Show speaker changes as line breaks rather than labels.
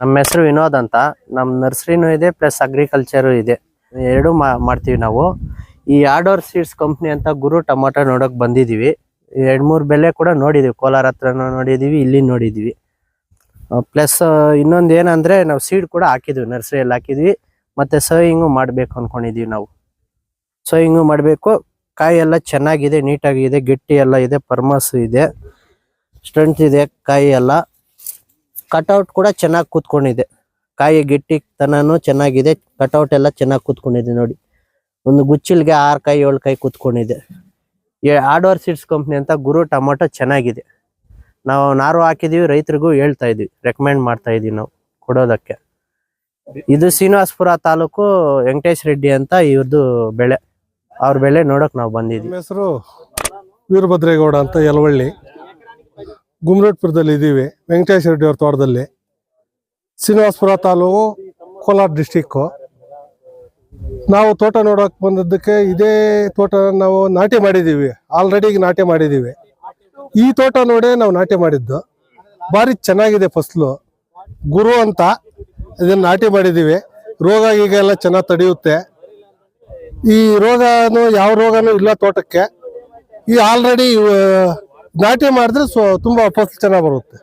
ನಮ್ಮ ಹೆಸರು ವಿನೋದ್ ಅಂತ. ನಮ್ಮ ನರ್ಸರಿನೂ ಇದೆ ಪ್ಲಸ್ ಅಗ್ರಿಕಲ್ಚರು ಇದೆ, ಎರಡು ಮಾಡ್ತೀವಿ ನಾವು. ಈ ಆಡೋರ್ ಸೀಡ್ಸ್ ಕಂಪ್ನಿ ಅಂತ ಗುರು ಟೊಮಾಟೊ ನೋಡೋಕೆ ಬಂದಿದ್ದೀವಿ. 2-3 ಬೆಲೆ ಕೂಡ ನೋಡಿದ್ದೀವಿ, ಕೋಲಾರ ಹತ್ರನೂ ನೋಡಿದ್ದೀವಿ, ಇಲ್ಲಿ ನೋಡಿದ್ದೀವಿ. ಪ್ಲಸ್ ಇನ್ನೊಂದು ಏನಂದರೆ ನಾವು ಸೀಡ್ ಕೂಡ ಹಾಕಿದ್ವಿ, ನರ್ಸರಿಯಲ್ಲಿ ಹಾಕಿದ್ವಿ. ಮತ್ತು ಸೋಯಿಂಗು ಮಾಡಬೇಕು ಅಂದ್ಕೊಂಡಿದ್ದೀವಿ ನಾವು. ಸೋಯಿಂಗು ಮಾಡಬೇಕು. ಕಾಯಿ ಎಲ್ಲ ಚೆನ್ನಾಗಿದೆ, ನೀಟಾಗಿದೆ, ಗಟ್ಟಿ ಎಲ್ಲ ಇದೆ, ಪರ್ಮಸ್ ಇದೆ, ಸ್ಟ್ರೆಂತ್ ಇದೆ. ಕಾಯಿ ಎಲ್ಲ ಕಟೌಟ್ ಕೂಡ ಚೆನ್ನಾಗಿ ಕೂತ್ಕೊಂಡಿದೆ. ಕಾಯಿ ಗಟ್ಟಿತನೂ ಚೆನ್ನಾಗಿದೆ, ಕಟೌಟ್ ಎಲ್ಲ ಚೆನ್ನಾಗಿ ಕೂತ್ಕೊಂಡಿದೆ ನೋಡಿ. ಒಂದು ಗುಚ್ಚಿಲ್ಗೆ 6 ಕಾಯಿ 7 ಕಾಯಿ ಕೂತ್ಕೊಂಡಿದೆ. ಆಡೋರ್ ಸೀಡ್ಸ್ ಕಂಪ್ನಿ ಅಂತ ಗುರು ಟೊಮಾಟೊ ಚೆನ್ನಾಗಿದೆ. ನಾವು ನಾರು ಹಾಕಿದೀವಿ, ರೈತರಿಗೂ ಹೇಳ್ತಾ ಇದೀವಿ, ರೆಕಮೆಂಡ್ ಮಾಡ್ತಾ ಇದೀವಿ ನಾವು ಕೊಡೋದಕ್ಕೆ. ಇದು ಶ್ರೀನಿವಾಸಪುರ ತಾಲೂಕು ವೆಂಕಟೇಶ್ ರೆಡ್ಡಿ ಅಂತ ಇವ್ರದ್ದು ಬೆಳೆ. ಅವ್ರ ಬೆಳೆ ನೋಡಕ್ ನಾವು ಬಂದಿದ್ದೀವಿ.
ಹೆಸರು ವೀರಭದ್ರೇಗೌಡ ಅಂತ, ಯಲವಳ್ಳಿ, ಗುಮ್ರೇಟ್ಪುರದಲ್ಲಿ ಇದ್ದೀವಿ. ವೆಂಕಟೇಶ್ ರೆಡ್ಡಿ ಅವ್ರ ತೋಟದಲ್ಲಿ, ಶ್ರೀನಿವಾಸಪುರ ತಾಲೂಕು, ಕೋಲಾರ ಡಿಸ್ಟಿಕ್ಕು. ನಾವು ತೋಟ ನೋಡೋಕೆ ಬಂದದ್ದಕ್ಕೆ ಇದೇ ತೋಟ ನಾವು ನಾಟಿ ಮಾಡಿದ್ದೀವಿ, ಆಲ್ರೆಡಿ ನಾಟಿ ಮಾಡಿದ್ದೀವಿ. ಈ ತೋಟ ನೋಡಿ ನಾವು ನಾಟಿ ಮಾಡಿದ್ದು, ಭಾರಿ ಚೆನ್ನಾಗಿದೆ ಫಸಲು. ಗುರು ಅಂತ ಇದನ್ನು ನಾಟಿ ಮಾಡಿದ್ದೀವಿ. ರೋಗ ಈಗ ಎಲ್ಲ ಚೆನ್ನಾಗಿ ತಡೆಯುತ್ತೆ. ಈ ರೋಗನು ಯಾವ ರೋಗನೂ ಇಲ್ಲ ತೋಟಕ್ಕೆ. ಈ ಆಲ್ರೆಡಿ ನಾಟಿ ಮಾಡಿದ್ರೆ ತುಂಬ ಫಸಲು ಚೆನ್ನಾಗಿ ಬರುತ್ತೆ.